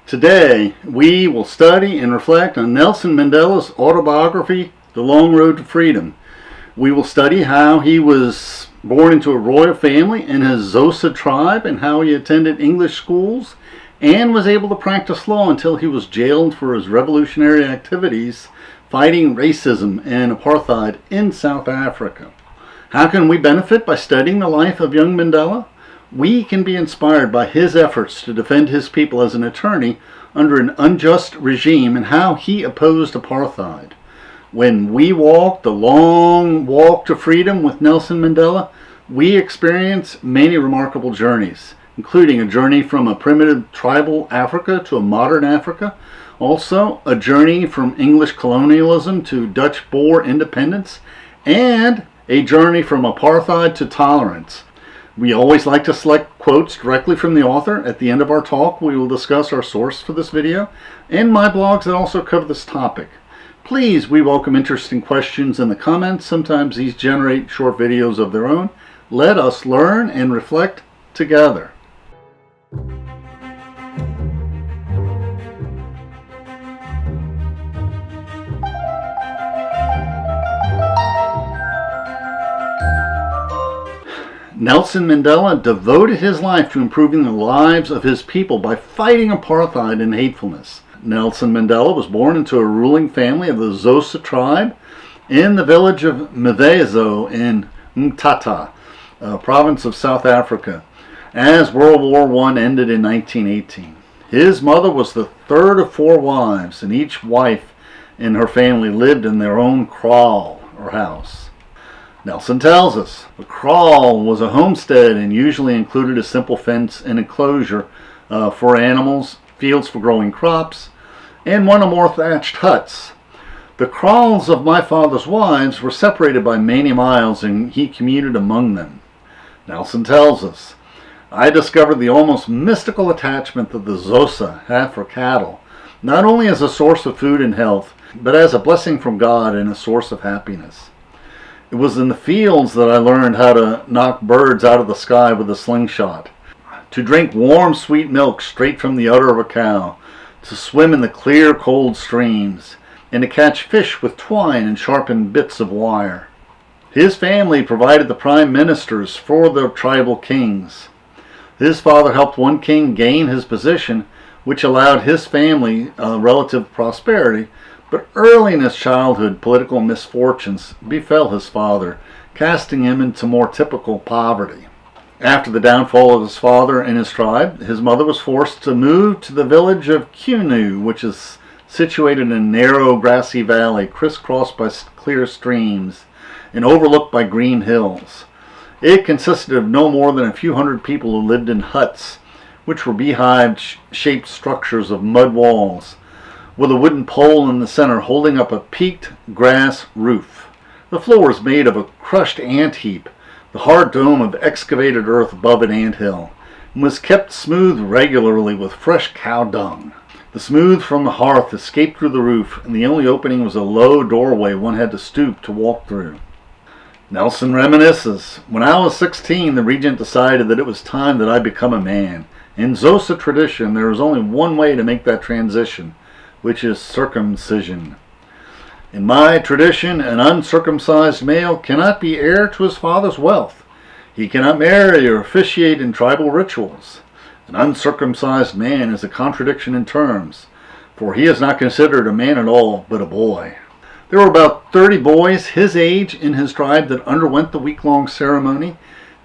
Today, we will study and reflect on Nelson Mandela's autobiography, The Long Road to Freedom. We will study how he was born into a royal family in his Xhosa tribe and how he attended English schools and was able to practice law until he was jailed for his revolutionary activities fighting racism and apartheid in South Africa. How can we benefit by studying the life of young Mandela? We can be inspired by his efforts to defend his people as an attorney under an unjust regime and how he opposed apartheid. When we walk the long walk to freedom with Nelson Mandela, we experience many remarkable journeys, including a journey from a primitive tribal Africa to a modern Africa, also a journey from English colonialism to Dutch Boer independence, and a journey from apartheid to tolerance. We always like to select quotes directly from the author. At the end of our talk, we will discuss our source for this video and my blogs that also cover this topic. Please, we welcome interesting questions in the comments. Sometimes these generate short videos of their own. Let us learn and reflect together. Nelson Mandela devoted his life to improving the lives of his people by fighting apartheid and hatefulness. Nelson Mandela was born into a ruling family of the Xhosa tribe in the village of Mvezo in Mthatha, province of South Africa, as World War I ended in 1918. His mother was the third of 4 wives, and each wife in her family lived in their own kraal or house. Nelson tells us the kraal was a homestead and usually included a simple fence and enclosure for animals, fields for growing crops, and one or more thatched huts. The kraals of my father's wives were separated by many miles and he commuted among them. Nelson tells us, I discovered the almost mystical attachment that the Xhosa have for cattle, not only as a source of food and health, but as a blessing from God and a source of happiness. It was in the fields that I learned how to knock birds out of the sky with a slingshot, to drink warm, sweet milk straight from the udder of a cow, to swim in the clear, cold streams, and to catch fish with twine and sharpened bits of wire. His family provided the prime ministers for the tribal kings. His father helped one king gain his position, which allowed his family relative prosperity. But early in his childhood, political misfortunes befell his father, casting him into more typical poverty. After the downfall of his father and his tribe, his mother was forced to move to the village of Kunu, which is situated in a narrow grassy valley crisscrossed by clear streams and overlooked by green hills. It consisted of no more than a few hundred people who lived in huts, which were beehive-shaped structures of mud walls, with a wooden pole in the center holding up a peaked grass roof. The floor is made of a crushed ant heap, the hard dome of excavated earth above an ant hill, and was kept smooth regularly with fresh cow dung. The smooth from the hearth escaped through the roof, and the only opening was a low doorway one had to stoop to walk through. Nelson reminisces, when I was 16, the regent decided that it was time that I become a man. In Xhosa tradition, there is only one way to make that transition, which is circumcision. In my tradition, an uncircumcised male cannot be heir to his father's wealth. He cannot marry or officiate in tribal rituals. An uncircumcised man is a contradiction in terms, for he is not considered a man at all, but a boy. There were about 30 boys his age in his tribe that underwent the week-long ceremony.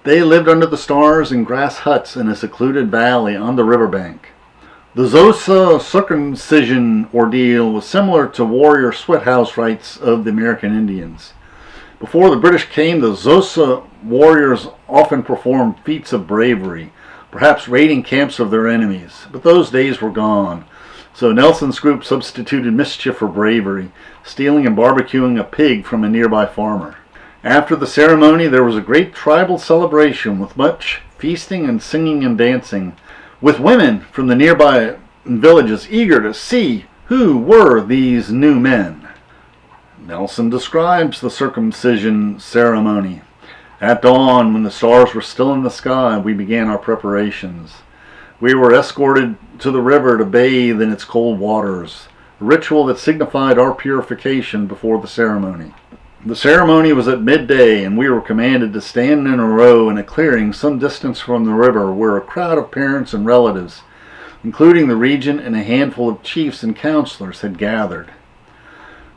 They lived under the stars in grass huts in a secluded valley on the riverbank. The Xhosa circumcision ordeal was similar to warrior sweathouse rites of the American Indians. Before the British came, the Xhosa warriors often performed feats of bravery, perhaps raiding camps of their enemies, but those days were gone. So Nelson's group substituted mischief for bravery, stealing and barbecuing a pig from a nearby farmer. After the ceremony, there was a great tribal celebration with much feasting and singing and dancing, with women from the nearby villages eager to see who were these new men. Nelson describes the circumcision ceremony. At dawn, when the stars were still in the sky, we began our preparations. We were escorted to the river to bathe in its cold waters, a ritual that signified our purification before the ceremony. The ceremony was at midday, and we were commanded to stand in a row in a clearing some distance from the river where a crowd of parents and relatives, including the regent and a handful of chiefs and counselors, had gathered.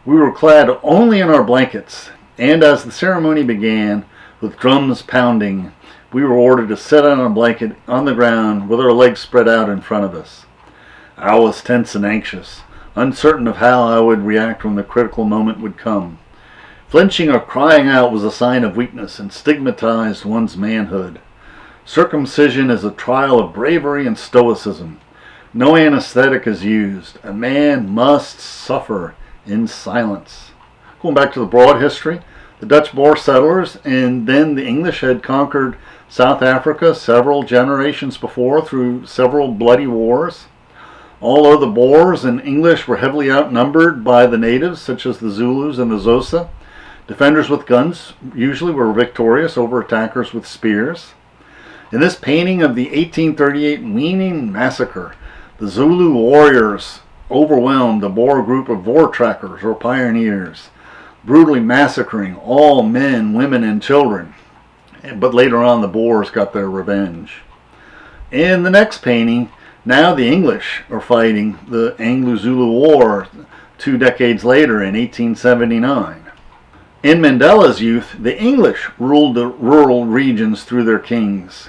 We were clad only in our blankets, and as the ceremony began, with drums pounding, we were ordered to sit on a blanket on the ground with our legs spread out in front of us. I was tense and anxious, uncertain of how I would react when the critical moment would come. Flinching or crying out was a sign of weakness and stigmatized one's manhood. Circumcision is a trial of bravery and stoicism. No anesthetic is used. A man must suffer in silence. Going back to the broad history, the Dutch Boer settlers and then the English had conquered South Africa several generations before through several bloody wars. Although the Boers and English were heavily outnumbered by the natives, such as the Zulus and the Xhosa, defenders with guns usually were victorious over attackers with spears. In this painting of the 1838 Winnie Massacre, the Zulu warriors overwhelmed a Boer group of Voortrekkers or pioneers, brutally massacring all men, women, and children. But later on the Boers got their revenge. In the next painting, now the English are fighting the Anglo-Zulu War 2 decades later in 1879. In Mandela's youth, the English ruled the rural regions through their kings.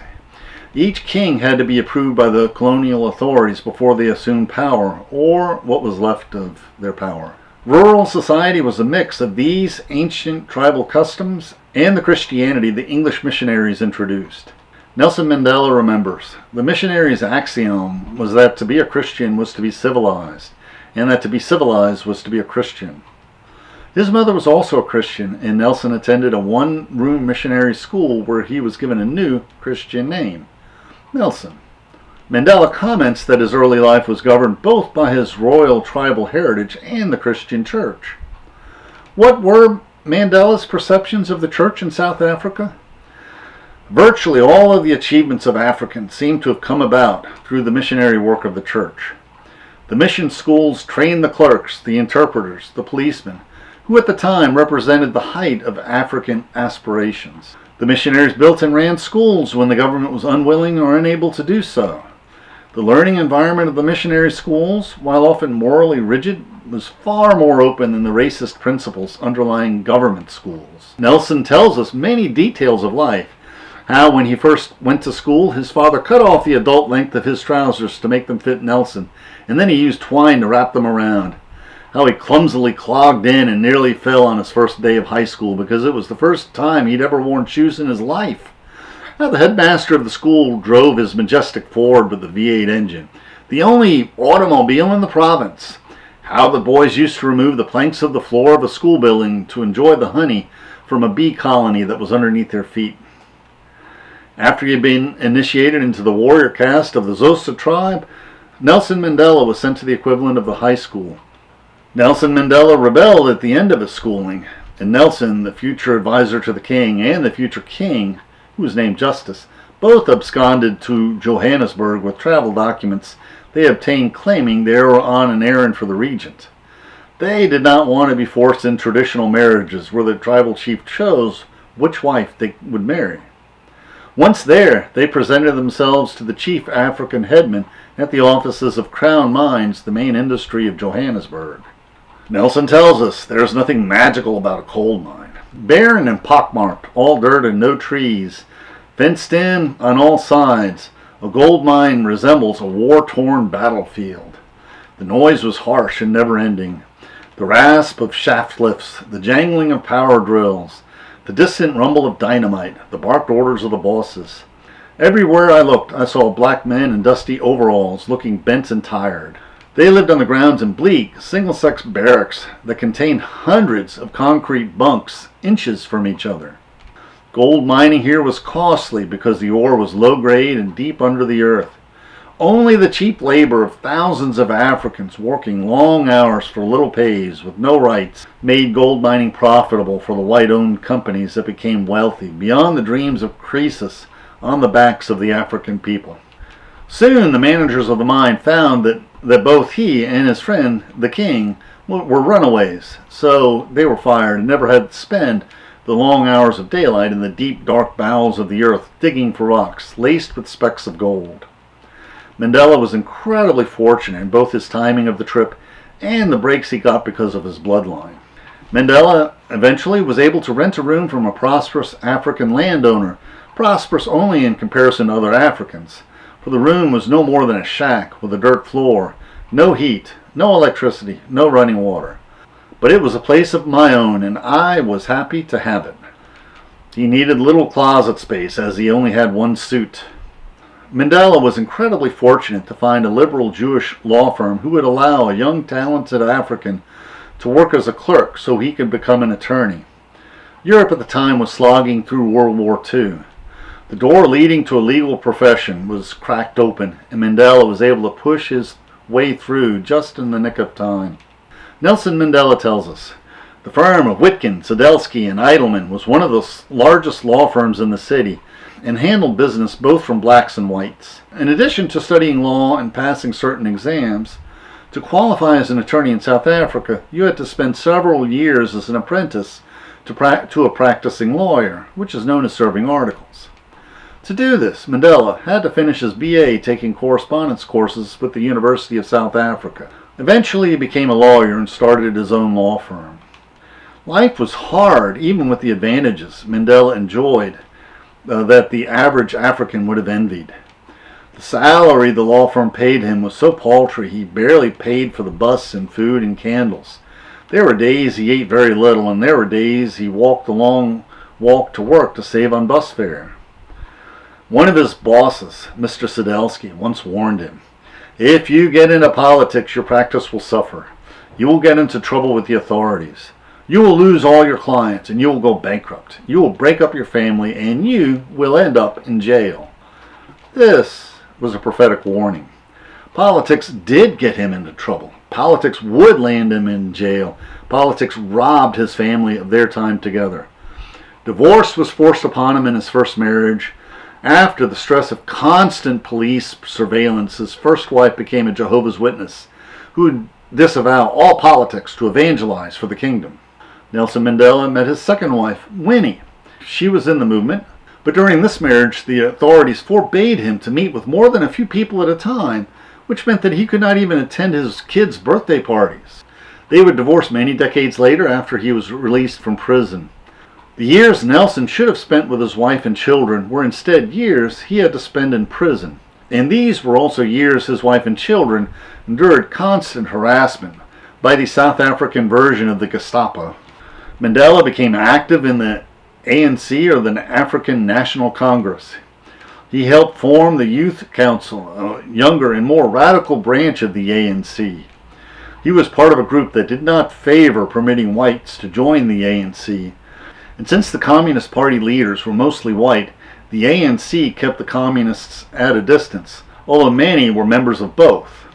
Each king had to be approved by the colonial authorities before they assumed power, or what was left of their power. Rural society was a mix of these ancient tribal customs and the Christianity the English missionaries introduced. Nelson Mandela remembers, the missionaries' axiom was that to be a Christian was to be civilized, and that to be civilized was to be a Christian. His mother was also a Christian, and Nelson attended a one-room missionary school where he was given a new Christian name, Nelson. Mandela comments that his early life was governed both by his royal tribal heritage and the Christian church. What were Mandela's perceptions of the church in South Africa? Virtually all of the achievements of Africans seem to have come about through the missionary work of the church. The mission schools trained the clerks, the interpreters, the policemen, who at the time represented the height of African aspirations. The missionaries built and ran schools when the government was unwilling or unable to do so. The learning environment of the missionary schools, while often morally rigid, was far more open than the racist principles underlying government schools. Nelson tells us many details of life. How when he first went to school, his father cut off the adult length of his trousers to make them fit Nelson, and then he used twine to wrap them around. How he clumsily clogged in and nearly fell on his first day of high school because it was the first time he'd ever worn shoes in his life. How the headmaster of the school drove his majestic Ford with the V8 engine, the only automobile in the province. How the boys used to remove the planks of the floor of a school building to enjoy the honey from a bee colony that was underneath their feet. After he had been initiated into the warrior caste of the Xhosa tribe, Nelson Mandela was sent to the equivalent of the high school. Nelson Mandela rebelled at the end of his schooling, and Nelson, the future advisor to the king, and the future king, who was named Justice, both absconded to Johannesburg with travel documents they obtained claiming they were on an errand for the regent. They did not want to be forced in traditional marriages where the tribal chief chose which wife they would marry. Once there, they presented themselves to the chief African headman at the offices of Crown Mines, the main industry of Johannesburg. Nelson tells us there's nothing magical about a coal mine. Barren and pockmarked, all dirt and no trees, fenced in on all sides, a gold mine resembles a war-torn battlefield. The noise was harsh and never-ending. The rasp of shaft lifts, the jangling of power drills, the distant rumble of dynamite, the barked orders of the bosses. Everywhere I looked, I saw black men in dusty overalls looking bent and tired. They lived on the grounds in bleak, single-sex barracks that contained hundreds of concrete bunks inches from each other. Gold mining here was costly because the ore was low-grade and deep under the earth. Only the cheap labor of thousands of Africans working long hours for little pays with no rights made gold mining profitable for the white-owned companies that became wealthy beyond the dreams of Croesus on the backs of the African people. Soon the managers of the mine found that both he and his friend, the king, were runaways, so they were fired and never had to spend the long hours of daylight in the deep, dark bowels of the earth digging for rocks laced with specks of gold. Mandela was incredibly fortunate in both his timing of the trip and the breaks he got because of his bloodline. Mandela eventually was able to rent a room from a prosperous African landowner, prosperous only in comparison to other Africans, for the room was no more than a shack with a dirt floor, no heat, no electricity, no running water. But it was a place of my own, and I was happy to have it. He needed little closet space, as he only had one suit. Mandela was incredibly fortunate to find a liberal Jewish law firm who would allow a young, talented African to work as a clerk so he could become an attorney. Europe at the time was slogging through World War II. The door leading to a legal profession was cracked open, and Mandela was able to push his way through just in the nick of time. Nelson Mandela tells us, the firm of Witkin, Sadelsky, and Eidelman was one of the largest law firms in the city and handled business both from blacks and whites. In addition to studying law and passing certain exams, to qualify as an attorney in South Africa, you had to spend several years as an apprentice to a practicing lawyer, which is known as serving articles. To do this, Mandela had to finish his BA taking correspondence courses with the University of South Africa. Eventually he became a lawyer and started his own law firm. Life was hard, even with the advantages Mandela enjoyed that the average African would have envied. The salary the law firm paid him was so paltry he barely paid for the bus and food and candles. There were days he ate very little, and there were days he walked a long walk to work to save on bus fare. One of his bosses, Mr. Sadelsky, once warned him, "If you get into politics, your practice will suffer. You will get into trouble with the authorities. You will lose all your clients and you will go bankrupt. You will break up your family and you will end up in jail." This was a prophetic warning. Politics did get him into trouble. Politics would land him in jail. Politics robbed his family of their time together. Divorce was forced upon him in his first marriage. After the stress of constant police surveillance, his first wife became a Jehovah's Witness who would disavow all politics to evangelize for the kingdom. Nelson Mandela met his second wife, Winnie. She was in the movement, but during this marriage the authorities forbade him to meet with more than a few people at a time, which meant that he could not even attend his kids' birthday parties. They would divorce many decades later after he was released from prison. The years Nelson should have spent with his wife and children were instead years he had to spend in prison. And these were also years his wife and children endured constant harassment by the South African version of the Gestapo. Mandela became active in the ANC, or the African National Congress. He helped form the Youth Council, a younger and more radical branch of the ANC. He was part of a group that did not favor permitting whites to join the ANC. And since the Communist Party leaders were mostly white, the ANC kept the Communists at a distance, although many were members of both.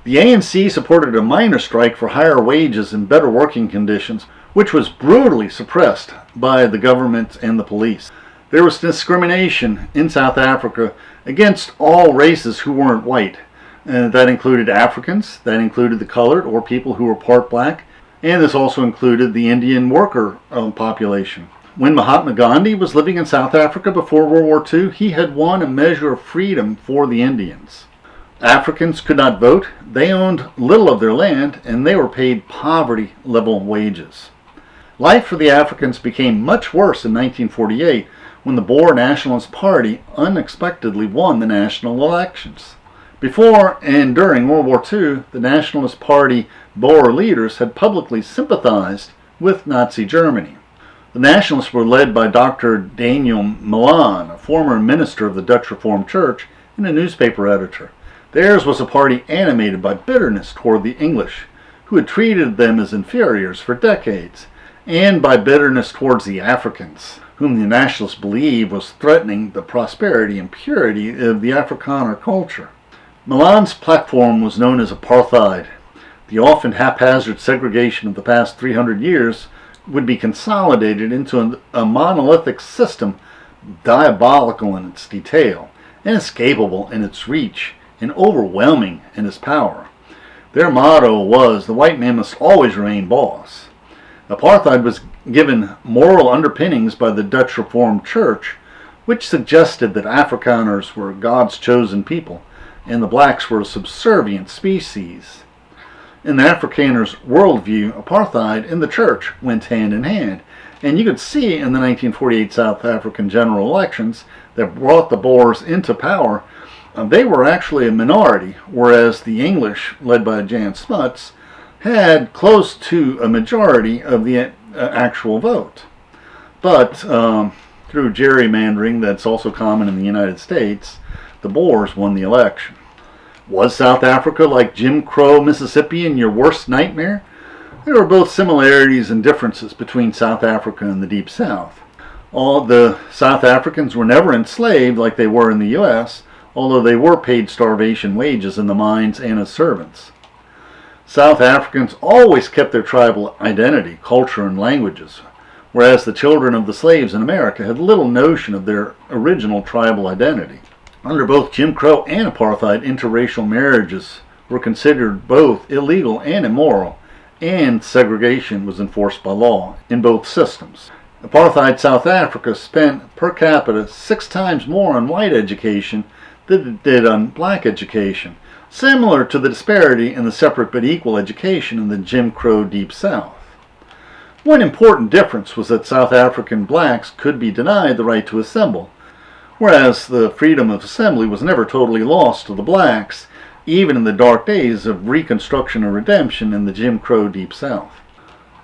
The ANC supported a minor strike for higher wages and better working conditions, which was brutally suppressed by the government and the police. There was discrimination in South Africa against all races who weren't white. That included Africans, that included the colored or people who were part black, and this also included the Indian worker population. When Mahatma Gandhi was living in South Africa before World War II, he had won a measure of freedom for the Indians. Africans could not vote, they owned little of their land, and they were paid poverty-level wages. Life for the Africans became much worse in 1948 when the Boer Nationalist Party unexpectedly won the national elections. Before and during World War II, the Nationalist Party Boer leaders had publicly sympathized with Nazi Germany. The Nationalists were led by Dr. Daniel Malan, a former minister of the Dutch Reformed Church and a newspaper editor. Theirs was a party animated by bitterness toward the English, who had treated them as inferiors for decades, and by bitterness towards the Africans, whom the Nationalists believed was threatening the prosperity and purity of the Afrikaner culture. Malan's platform was known as Apartheid. The often haphazard segregation of the past 300 years would be consolidated into a monolithic system, diabolical in its detail, inescapable in its reach, and overwhelming in his power. Their motto was, the white man must always remain boss. Apartheid was given moral underpinnings by the Dutch Reformed Church, which suggested that Afrikaners were God's chosen people, and the blacks were a subservient species. In the Afrikaners' worldview, apartheid and the church went hand in hand, and you could see in the 1948 South African general elections that brought the Boers into power, they were actually a minority, whereas the English, led by Jan Smuts, had close to a majority of the actual vote. But through gerrymandering that's also common in the United States, the Boers won the election. Was South Africa like Jim Crow Mississippi and your worst nightmare? There were both similarities and differences between South Africa and the Deep South. All the South Africans were never enslaved like they were in the U.S., although they were paid starvation wages in the mines and as servants. South Africans always kept their tribal identity, culture, and languages, whereas the children of the slaves in America had little notion of their original tribal identity. Under both Jim Crow and apartheid, interracial marriages were considered both illegal and immoral, and segregation was enforced by law in both systems. Apartheid South Africa spent per capita 6 times more on white education than it did on black education, similar to the disparity in the separate but equal education in the Jim Crow Deep South. One important difference was that South African blacks could be denied the right to assemble, whereas the freedom of assembly was never totally lost to the blacks, even in the dark days of Reconstruction and Redemption in the Jim Crow Deep South.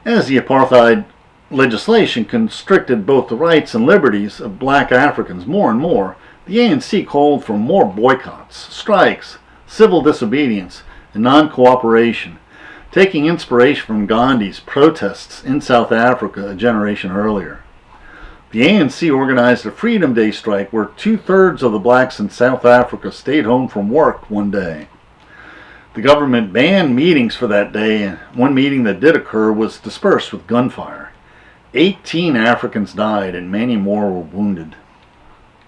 As the apartheid legislation constricted both the rights and liberties of black Africans more and more, the ANC called for more boycotts, strikes, civil disobedience, and non-cooperation, taking inspiration from Gandhi's protests in South Africa a generation earlier. The ANC organized a Freedom Day strike where 2/3 of the blacks in South Africa stayed home from work one day. The government banned meetings for that day, and one meeting that did occur was dispersed with gunfire. 18 Africans died and many more were wounded.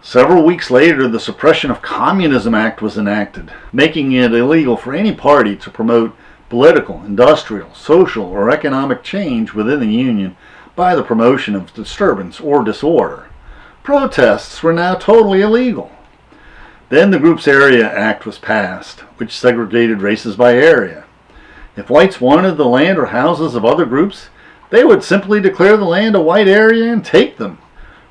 Several weeks later, the Suppression of Communism Act was enacted, making it illegal for any party to promote political, industrial, social, or economic change within the Union by the promotion of disturbance or disorder. Protests were now totally illegal. Then the Groups Area Act was passed, which segregated races by area. If whites wanted the land or houses of other groups, they would simply declare the land a white area and take them,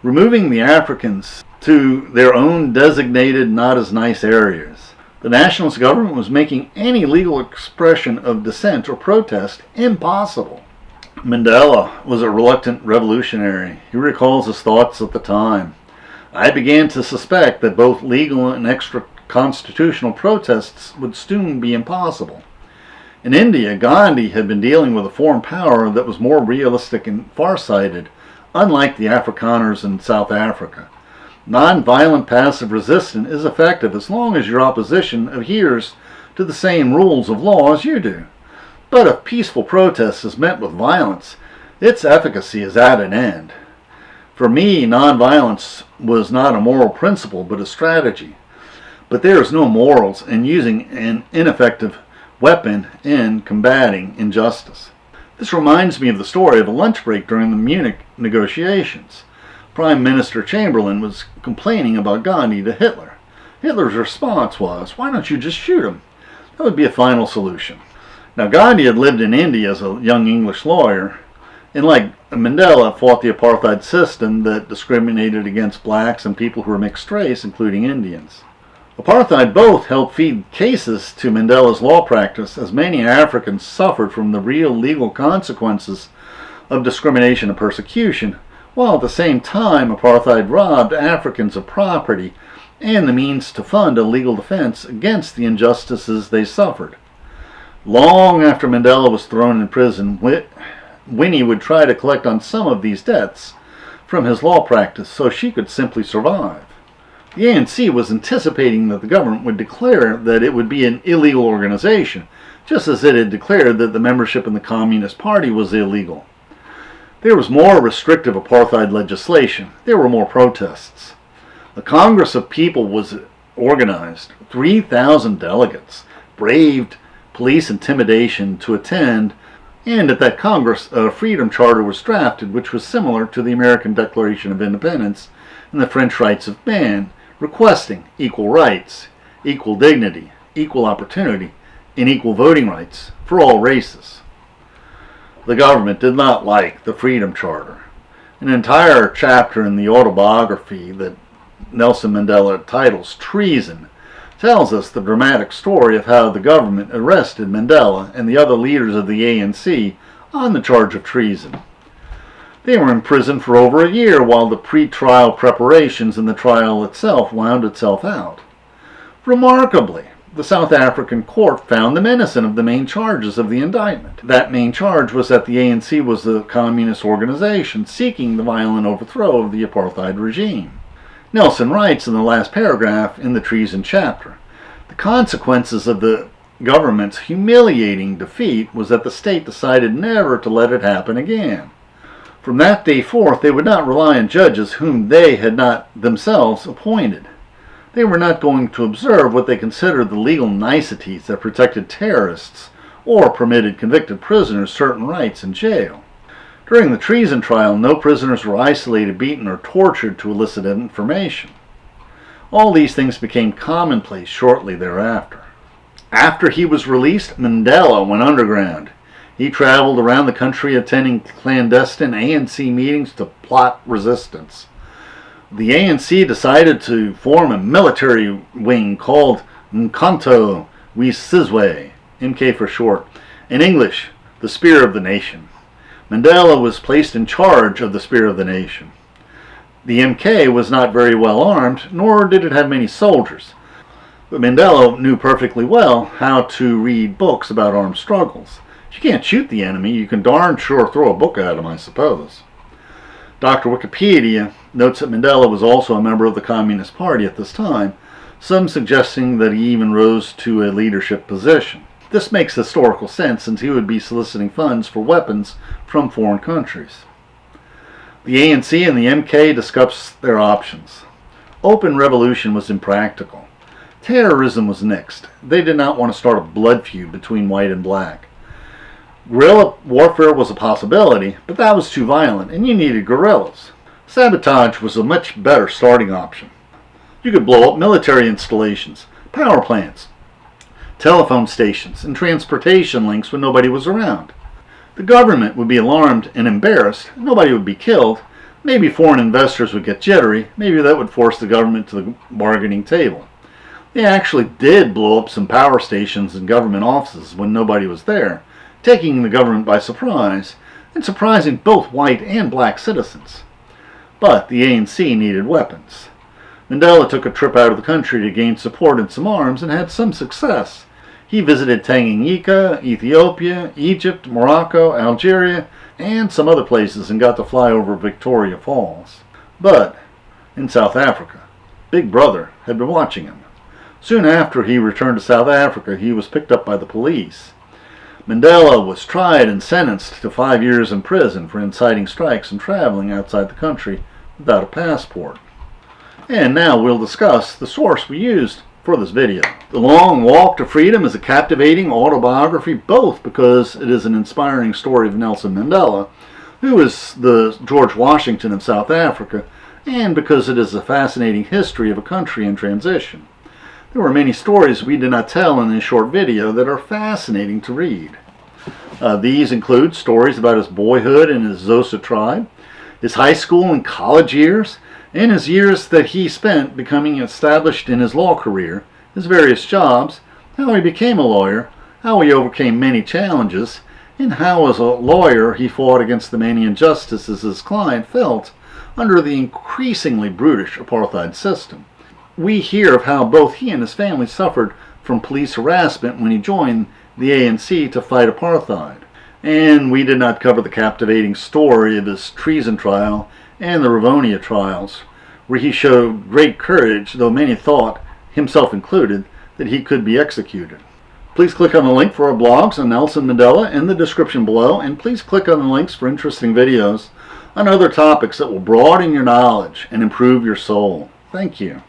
removing the Africans to their own designated not-as-nice areas. The nationalist government was making any legal expression of dissent or protest impossible. Mandela was a reluctant revolutionary. He recalls his thoughts at the time. I began to suspect that both legal and extra-constitutional protests would soon be impossible. In India, Gandhi had been dealing with a foreign power that was more realistic and far-sighted, unlike the Afrikaners in South Africa. Non-violent passive resistance is effective as long as your opposition adheres to the same rules of law as you do. But if peaceful protest is met with violence, its efficacy is at an end. For me, nonviolence was not a moral principle, but a strategy. But there is no morals in using an ineffective weapon in combating injustice. This reminds me of the story of a lunch break during the Munich negotiations. Prime Minister Chamberlain was complaining about Gandhi to Hitler. Hitler's response was, "Why don't you just shoot him? That would be a final solution." Now, Gandhi had lived in India as a young English lawyer, and like Mandela, fought the apartheid system that discriminated against blacks and people who were mixed race, including Indians. Apartheid both helped feed cases to Mandela's law practice, as many Africans suffered from the real legal consequences of discrimination and persecution, while at the same time apartheid robbed Africans of property and the means to fund a legal defense against the injustices they suffered. Long after Mandela was thrown in prison, Winnie would try to collect on some of these debts from his law practice so she could simply survive. The ANC was anticipating that the government would declare that it would be an illegal organization, just as it had declared that the membership in the Communist Party was illegal. There was more restrictive apartheid legislation. There were more protests. The Congress of People was organized. 3,000 delegates braved police intimidation to attend, and at that Congress a Freedom Charter was drafted, which was similar to the American Declaration of Independence and the French Rights of Man, requesting equal rights, equal dignity, equal opportunity, and equal voting rights for all races. The government did not like the Freedom Charter. An entire chapter in the autobiography that Nelson Mandela titles Treason tells us the dramatic story of how the government arrested Mandela and the other leaders of the ANC on the charge of treason. They were in prison for over a year while the pre-trial preparations and the trial itself wound itself out. Remarkably, the South African court found them innocent of the main charges of the indictment. That main charge was that the ANC was a communist organization seeking the violent overthrow of the apartheid regime. Nelson writes in the last paragraph in the treason chapter, the consequences of the government's humiliating defeat was that the state decided never to let it happen again. From that day forth, they would not rely on judges whom they had not themselves appointed. They were not going to observe what they considered the legal niceties that protected terrorists or permitted convicted prisoners certain rights in jail. During the treason trial, no prisoners were isolated, beaten, or tortured to elicit information. All these things became commonplace shortly thereafter. After he was released, Mandela went underground. He traveled around the country attending clandestine ANC meetings to plot resistance. The ANC decided to form a military wing called Mkhonto weSizwe, MK for short, in English, the Spear of the Nation. Mandela was placed in charge of the Spear of the Nation. The MK was not very well armed, nor did it have many soldiers. But Mandela knew perfectly well how to read books about armed struggles. If you can't shoot the enemy, you can darn sure throw a book at him, I suppose. Dr. Wikipedia notes that Mandela was also a member of the Communist Party at this time, some suggesting that he even rose to a leadership position. This makes historical sense since he would be soliciting funds for weapons from foreign countries. The ANC and the MK discussed their options. Open revolution was impractical. Terrorism was next. They did not want to start a blood feud between white and black. Guerrilla warfare was a possibility, but that was too violent, and you needed guerrillas. Sabotage was a much better starting option. You could blow up military installations, power plants, telephone stations, and transportation links when nobody was around. The government would be alarmed and embarrassed, nobody would be killed, maybe foreign investors would get jittery, maybe that would force the government to the bargaining table. They actually did blow up some power stations and government offices when nobody was there, taking the government by surprise, and surprising both white and black citizens. But the ANC needed weapons. Mandela took a trip out of the country to gain support and some arms and had some success. He visited Tanganyika, Ethiopia, Egypt, Morocco, Algeria, and some other places and got to fly over Victoria Falls. But in South Africa, Big Brother had been watching him. Soon after he returned to South Africa, he was picked up by the police. Mandela was tried and sentenced to 5 years in prison for inciting strikes and traveling outside the country without a passport. And now we'll discuss the source we used for this video. The Long Walk to Freedom is a captivating autobiography, both because it is an inspiring story of Nelson Mandela, who is the George Washington of South Africa, and because it is a fascinating history of a country in transition. There were many stories we did not tell in this short video that are fascinating to read. These include stories about his boyhood in his Xhosa tribe, his high school and college years, and his years that he spent becoming established in his law career, his various jobs, how he became a lawyer, how he overcame many challenges, and how as a lawyer he fought against the many injustices his client felt under the increasingly brutish apartheid system. We hear of how both he and his family suffered from police harassment when he joined the ANC to fight apartheid. And we did not cover the captivating story of his treason trial and the Rivonia trials, where he showed great courage, though many thought, himself included, that he could be executed. Please click on the link for our blogs on Nelson Mandela in the description below, and please click on the links for interesting videos on other topics that will broaden your knowledge and improve your soul. Thank you.